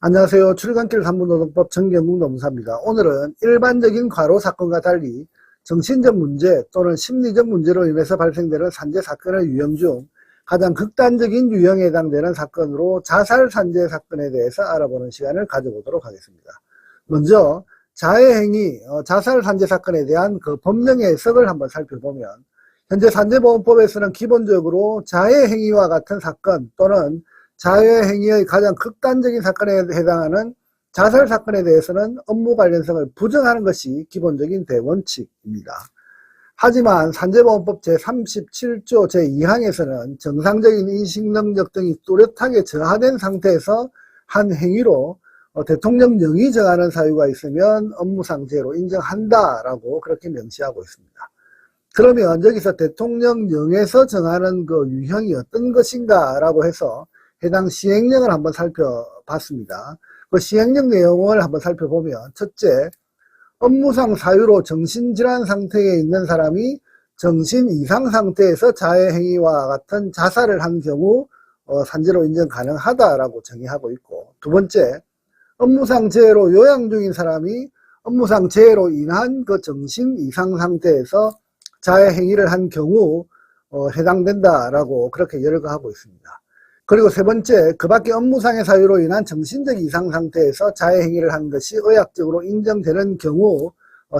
안녕하세요. 출근길 산부노동법 정경국 노무사입니다. 오늘은 일반적인 과로 사건과 달리 정신적 문제 또는 심리적 문제로 인해서 발생되는 산재 사건의 유형 중 가장 극단적인 유형에 해당되는 사건으로 자살 산재 사건에 대해서 알아보는 시간을 가져보도록 하겠습니다. 먼저 자해행위, 자살 산재 사건에 대한 그 법령의 해석을 한번 살펴보면, 현재 산재보험법에서는 기본적으로 자해행위와 같은 사건 또는 자해행위의 가장 극단적인 사건에 해당하는 자살 사건에 대해서는 업무 관련성을 부정하는 것이 기본적인 대원칙입니다. 하지만 산재보험법 제37조 제2항에서는 정상적인 인식능력 등이 뚜렷하게 저하된 상태에서 한 행위로 대통령령이 정하는 사유가 있으면 업무상재로 인정한다라고 그렇게 명시하고 있습니다. 그러면 여기서 대통령령에서 정하는 그 유형이 어떤 것인가 라고 해서 해당 시행령을 한번 살펴봤습니다. 그 시행령 내용을 한번 살펴보면, 첫째, 업무상 사유로 정신질환 상태에 있는 사람이 정신 이상 상태에서 자해행위와 같은 자살을 한 경우 산재로 인정 가능하다라고 정의하고 있고, 두 번째, 업무상 재해로 요양 중인 사람이 업무상 재해로 인한 그 정신 이상 상태에서 자해행위를 한 경우 해당된다라고 그렇게 열거하고 있습니다. 그리고 세 번째, 그 밖에 업무상의 사유로 인한 정신적 이상 상태에서 자해행위를 한 것이 의학적으로 인정되는 경우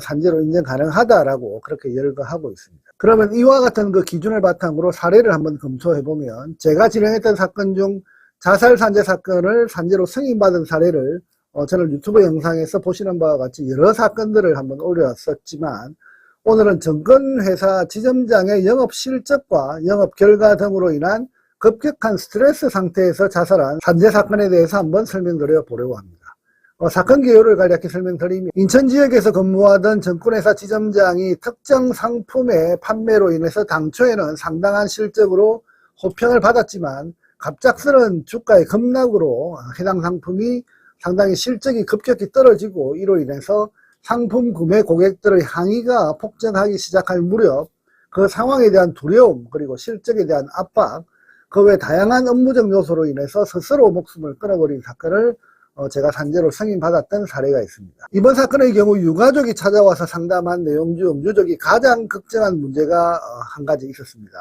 산재로 인정 가능하다라고 그렇게 열거하고 있습니다. 그러면 이와 같은 그 기준을 바탕으로 사례를 한번 검토해보면, 제가 진행했던 사건 중 자살 산재 사건을 산재로 승인받은 사례를 저는 유튜브 영상에서 보시는 바와 같이 여러 사건들을 한번 올렸었지만, 오늘은 정권회사 지점장의 영업 실적과 영업 결과 등으로 인한 급격한 스트레스 상태에서 자살한 산재 사건에 대해서 한번 설명드려 보려고 합니다. 사건 개요를 간략히 설명드리면, 인천 지역에서 근무하던 정권회사 지점장이 특정 상품의 판매로 인해서 당초에는 상당한 실적으로 호평을 받았지만 갑작스런 주가의 급락으로 해당 상품이 상당히 실적이 급격히 떨어지고, 이로 인해서 상품 구매 고객들의 항의가 폭증하기 시작할 무렵 그 상황에 대한 두려움, 그리고 실적에 대한 압박, 그 외 다양한 업무적 요소로 인해서 스스로 목숨을 끊어버린 사건을 제가 산재로 승인받았던 사례가 있습니다. 이번 사건의 경우 유가족이 찾아와서 상담한 내용 중 유족이 가장 걱정한 문제가 한 가지 있었습니다.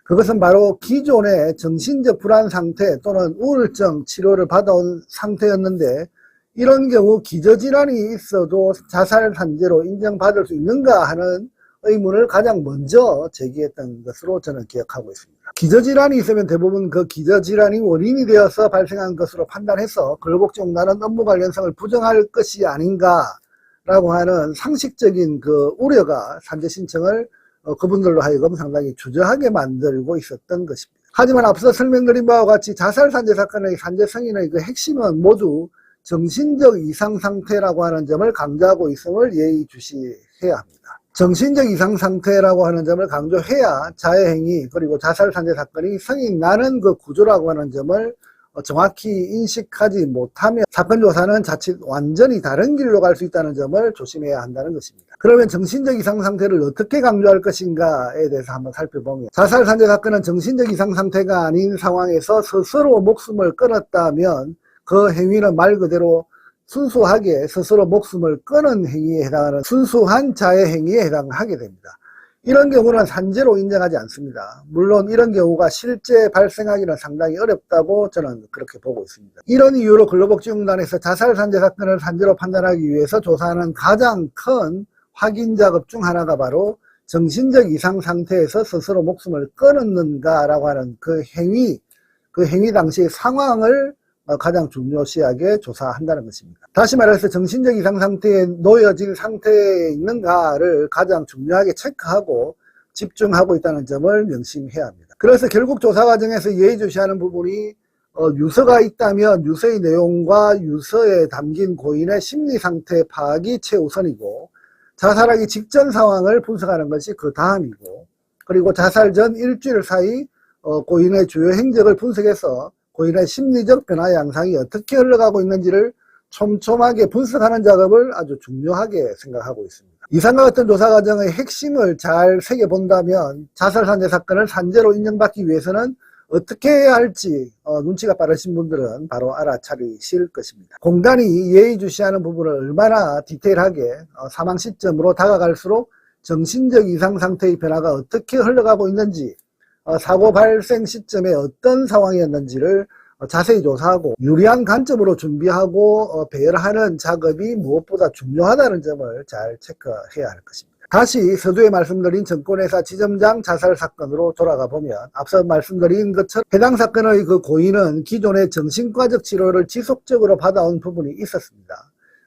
그것은 바로 기존의 정신적 불안 상태 또는 우울증 치료를 받아온 상태였는데, 이런 경우 기저질환이 있어도 자살 산재로 인정받을 수 있는가 하는 의문을 가장 먼저 제기했던 것으로 저는 기억하고 있습니다. 기저질환이 있으면 대부분 그 기저질환이 원인이 되어서 발생한 것으로 판단해서 걸복종나는 업무 관련성을 부정할 것이 아닌가라고 하는 상식적인 그 우려가 산재 신청을 그분들로 하여금 상당히 주저하게 만들고 있었던 것입니다. 하지만 앞서 설명드린 바와 같이 자살 산재 사건의 산재 승인의 그 핵심은 모두 정신적 이상 상태라고 하는 점을 강조하고 있음을 예의주시해야 합니다. 정신적 이상 상태라고 하는 점을 강조해야 자해행위 그리고 자살 산재 사건이 승인나는 그 구조라고 하는 점을 정확히 인식하지 못하면 사건 조사는 자칫 완전히 다른 길로 갈 수 있다는 점을 조심해야 한다는 것입니다. 그러면 정신적 이상 상태를 어떻게 강조할 것인가에 대해서 한번 살펴보면, 자살 산재 사건은 정신적 이상 상태가 아닌 상황에서 스스로 목숨을 끊었다면 그 행위는 말 그대로 순수하게 스스로 목숨을 끊은 행위에 해당하는 순수한 자해 행위에 해당하게 됩니다. 이런 경우는 산재로 인정하지 않습니다. 물론 이런 경우가 실제 발생하기는 상당히 어렵다고 저는 그렇게 보고 있습니다. 이런 이유로 근로복지공단에서 자살 산재 사건을 산재로 판단하기 위해서 조사하는 가장 큰 확인 작업 중 하나가 바로 정신적 이상 상태에서 스스로 목숨을 끊었는가라고 하는 그 행위 당시의 상황을 가장 중요시하게 조사한다는 것입니다. 다시 말해서 정신적 이상 상태에 놓여진 상태에 있는가를 가장 중요하게 체크하고 집중하고 있다는 점을 명심해야 합니다. 그래서 결국 조사 과정에서 예의주시하는 부분이 유서가 있다면 유서의 내용과 유서에 담긴 고인의 심리 상태 파악이 최우선이고, 자살하기 직전 상황을 분석하는 것이 그 다음이고, 그리고 자살 전 일주일 사이 고인의 주요 행적을 분석해서 고인의 심리적 변화 양상이 어떻게 흘러가고 있는지를 촘촘하게 분석하는 작업을 아주 중요하게 생각하고 있습니다. 이상과 같은 조사 과정의 핵심을 잘 새겨본다면 자살 산재 사건을 산재로 인정받기 위해서는 어떻게 해야 할지 눈치가 빠르신 분들은 바로 알아차리실 것입니다. 공단이 예의주시하는 부분을 얼마나 디테일하게 사망 시점으로 다가갈수록 정신적 이상 상태의 변화가 어떻게 흘러가고 있는지, 사고 발생 시점에 어떤 상황이었는지를 자세히 조사하고 유리한 관점으로 준비하고 배열하는 작업이 무엇보다 중요하다는 점을 잘 체크해야 할 것입니다. 다시 서두에 말씀드린 정권회사 지점장 자살 사건으로 돌아가 보면 앞서 말씀드린 것처럼 해당 사건의 그 고인은 기존의 정신과적 치료를 지속적으로 받아온 부분이 있었습니다.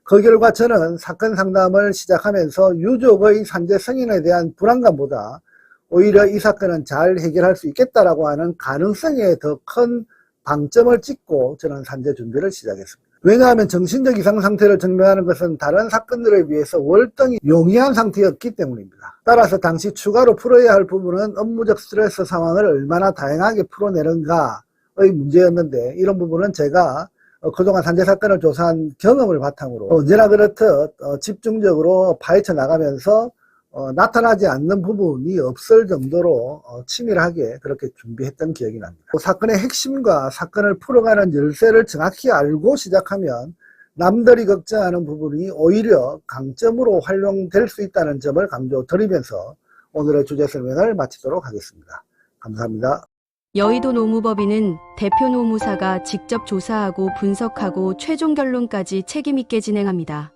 그 결과 저는 사건 상담을 시작하면서 유족의 산재 승인에 대한 불안감보다 오히려 이 사건은 잘 해결할 수 있겠다라고 하는 가능성에 더 큰 방점을 찍고 저는 산재 준비를 시작했습니다. 왜냐하면 정신적 이상 상태를 증명하는 것은 다른 사건들에 비해서 월등히 용이한 상태였기 때문입니다. 따라서 당시 추가로 풀어야 할 부분은 업무적 스트레스 상황을 얼마나 다양하게 풀어내는가의 문제였는데, 이런 부분은 제가 그동안 산재 사건을 조사한 경험을 바탕으로 언제나 그렇듯 집중적으로 파헤쳐 나가면서 나타나지 않는 부분이 없을 정도로 치밀하게 그렇게 준비했던 기억이 납니다. 사건의 핵심과 사건을 풀어가는 열쇠를 정확히 알고 시작하면 남들이 걱정하는 부분이 오히려 강점으로 활용될 수 있다는 점을 강조드리면서 오늘의 주제 설명을 마치도록 하겠습니다. 감사합니다. 여의도 노무법인은 대표 노무사가 직접 조사하고 분석하고 최종 결론까지 책임있게 진행합니다.